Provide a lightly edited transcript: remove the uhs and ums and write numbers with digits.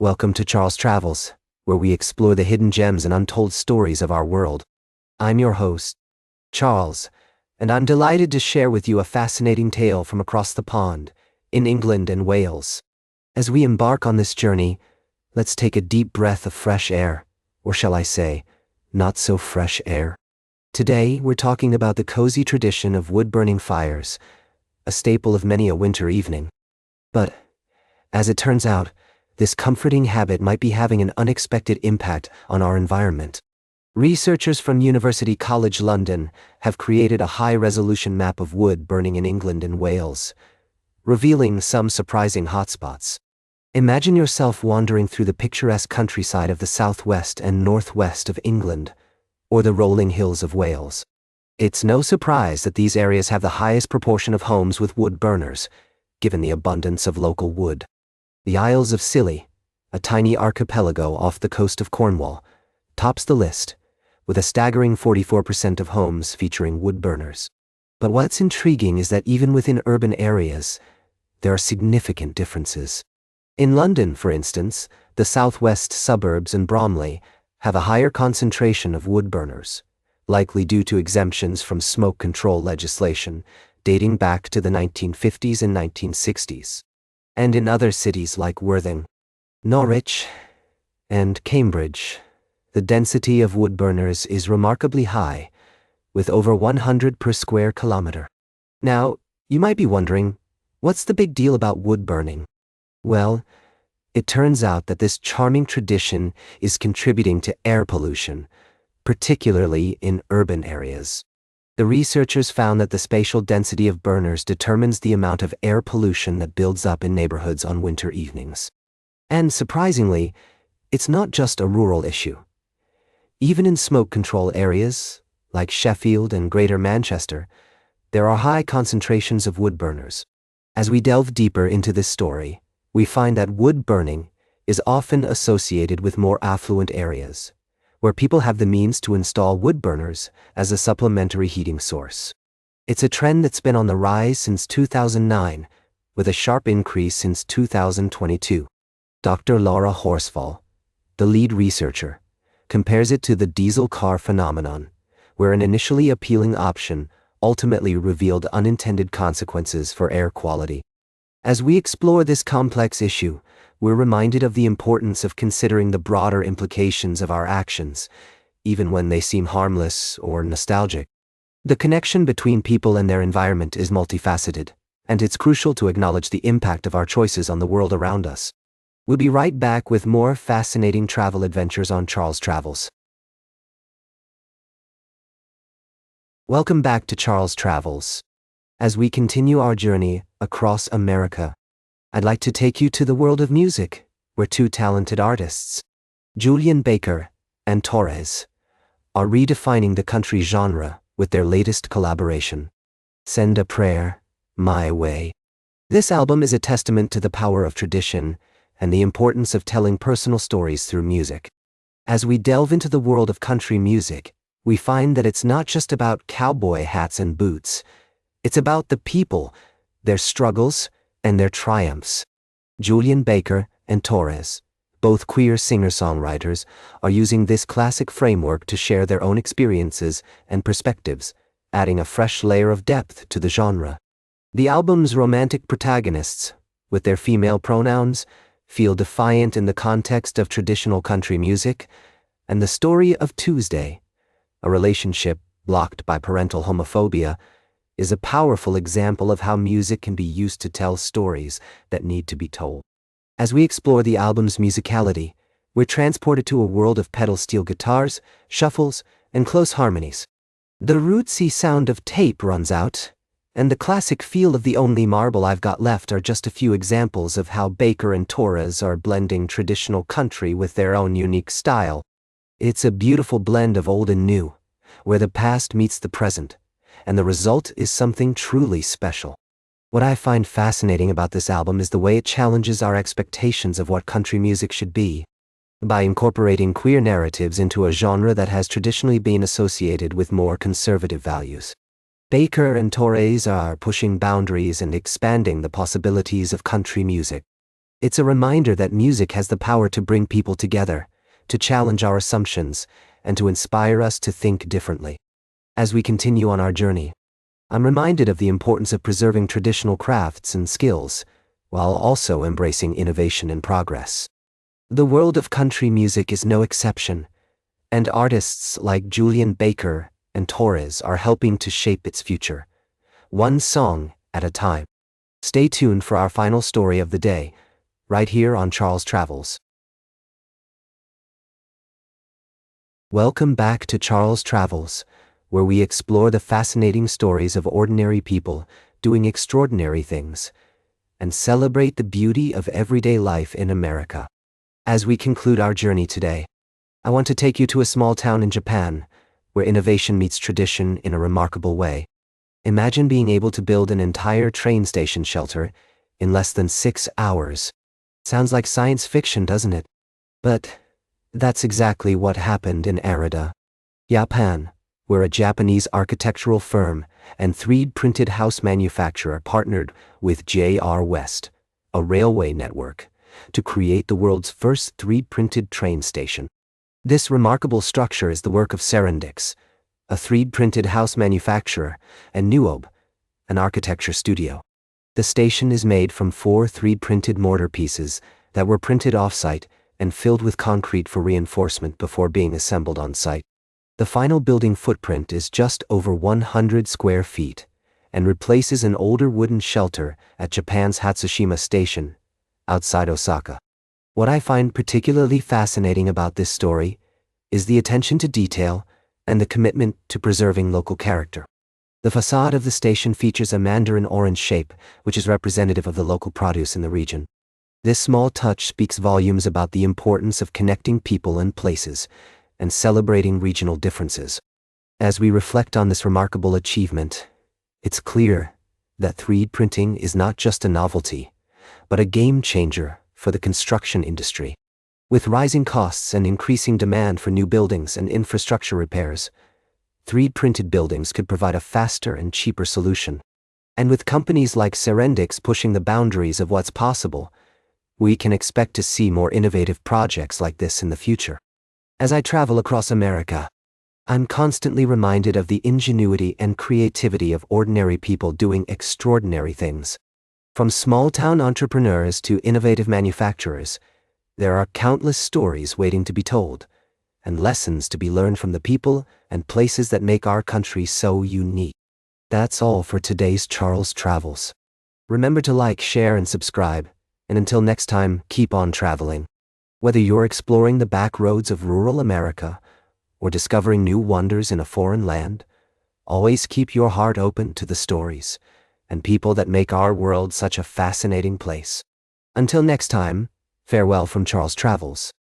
Welcome to Charles Travels, where we explore the hidden gems and untold stories of our world. I'm your host, Charles, and I'm delighted to share with you a fascinating tale from across the pond, in England and Wales. As we embark on this journey, let's take a deep breath of fresh air, or shall I say, not so fresh air. Today, we're talking about the cozy tradition of wood-burning fires, a staple of many a winter evening. But, as it turns out, this comforting habit might be having an unexpected impact on our environment. Researchers from University College London have created a high-resolution map of wood burning in England and Wales, revealing some surprising hotspots. Imagine yourself wandering through the picturesque countryside of the southwest and northwest of England, or the rolling hills of Wales. It's no surprise that these areas have the highest proportion of homes with wood burners, given the abundance of local wood. The Isles of Scilly, a tiny archipelago off the coast of Cornwall, tops the list, with a staggering 44% of homes featuring wood burners. But what's intriguing is that even within urban areas, there are significant differences. In London, for instance, the southwest suburbs and Bromley have a higher concentration of wood burners, likely due to exemptions from smoke control legislation dating back to the 1950s and 1960s. And in other cities like Worthing, Norwich, and Cambridge, the density of wood burners is remarkably high, with over 100 per square kilometer. Now, you might be wondering, what's the big deal about wood burning? Well, it turns out that this charming tradition is contributing to air pollution, particularly in urban areas. The researchers found that the spatial density of burners determines the amount of air pollution that builds up in neighborhoods on winter evenings. And surprisingly, it's not just a rural issue. Even in smoke control areas, like Sheffield and Greater Manchester, there are high concentrations of wood burners. As we delve deeper into this story, we find that wood burning is often associated with more affluent areas, where people have the means to install wood burners as a supplementary heating source. It's a trend that's been on the rise since 2009, with a sharp increase since 2022. Dr. Laura Horsfall, the lead researcher, compares it to the diesel car phenomenon, where an initially appealing option ultimately revealed unintended consequences for air quality. As we explore this complex issue, we're reminded of the importance of considering the broader implications of our actions, even when they seem harmless or nostalgic. The connection between people and their environment is multifaceted, and it's crucial to acknowledge the impact of our choices on the world around us. We'll be right back with more fascinating travel adventures on Charles Travels. Welcome back to Charles Travels. As we continue our journey across America, I'd like to take you to the world of music, where two talented artists, Julian Baker and Torres, are redefining the country genre with their latest collaboration, Send a Prayer My Way. This album is a testament to the power of tradition and the importance of telling personal stories through music. As we delve into the world of country music, we find that it's not just about cowboy hats and boots. It's about the people, their struggles, and their triumphs. Julian Baker and Torres, both queer singer-songwriters, are using this classic framework to share their own experiences and perspectives, adding a fresh layer of depth to the genre. The album's romantic protagonists, with their female pronouns, feel defiant in the context of traditional country music, and the story of Tuesday, a relationship blocked by parental homophobia, is a powerful example of how music can be used to tell stories that need to be told. As we explore the album's musicality, we're transported to a world of pedal steel guitars, shuffles, and close harmonies. The rootsy sound of tape runs out, and the classic feel of The Only Marble I've Got Left are just a few examples of how Baker and Torres are blending traditional country with their own unique style. It's a beautiful blend of old and new, where the past meets the present, and the result is something truly special. What I find fascinating about this album is the way it challenges our expectations of what country music should be. By incorporating queer narratives into a genre that has traditionally been associated with more conservative values, Baker and Torres are pushing boundaries and expanding the possibilities of country music. It's a reminder that music has the power to bring people together, to challenge our assumptions, and to inspire us to think differently. As we continue on our journey, I'm reminded of the importance of preserving traditional crafts and skills, while also embracing innovation and progress. The world of country music is no exception, and artists like Julian Baker and Torres are helping to shape its future, one song at a time. Stay tuned for our final story of the day, right here on Charles Travels. Welcome back to Charles Travels, where we explore the fascinating stories of ordinary people doing extraordinary things, and celebrate the beauty of everyday life in America. As we conclude our journey today, I want to take you to a small town in Japan, where innovation meets tradition in a remarkable way. Imagine being able to build an entire train station shelter in less than 6 hours. Sounds like science fiction, doesn't it? But that's exactly what happened in AIDA, Japan, where a Japanese architectural firm and 3D-printed house manufacturer partnered with J.R. West, a railway network, to create the world's first 3D-printed train station. This remarkable structure is the work of Serendix, a 3D-printed house manufacturer, and Nuobe, an architecture studio. The station is made from 4 3D-printed mortar pieces that were printed off-site and filled with concrete for reinforcement before being assembled on site. The final building footprint is just over 100 square feet and replaces an older wooden shelter at Japan's Hatsushima Station, outside Osaka. What I find particularly fascinating about this story is the attention to detail and the commitment to preserving local character. The facade of the station features a mandarin orange shape, which is representative of the local produce in the region. This small touch speaks volumes about the importance of connecting people and places, and celebrating regional differences. As we reflect on this remarkable achievement, it's clear that 3D printing is not just a novelty, but a game changer for the construction industry. With rising costs and increasing demand for new buildings and infrastructure repairs, 3D printed buildings could provide a faster and cheaper solution. And with companies like Serendix pushing the boundaries of what's possible, we can expect to see more innovative projects like this in the future. As I travel across America, I'm constantly reminded of the ingenuity and creativity of ordinary people doing extraordinary things. From small-town entrepreneurs to innovative manufacturers, there are countless stories waiting to be told, and lessons to be learned from the people and places that make our country so unique. That's all for today's Charles Travels. Remember to like, share, and subscribe, and until next time, keep on traveling. Whether you're exploring the back roads of rural America or discovering new wonders in a foreign land, always keep your heart open to the stories and people that make our world such a fascinating place. Until next time, farewell from Charles Travels.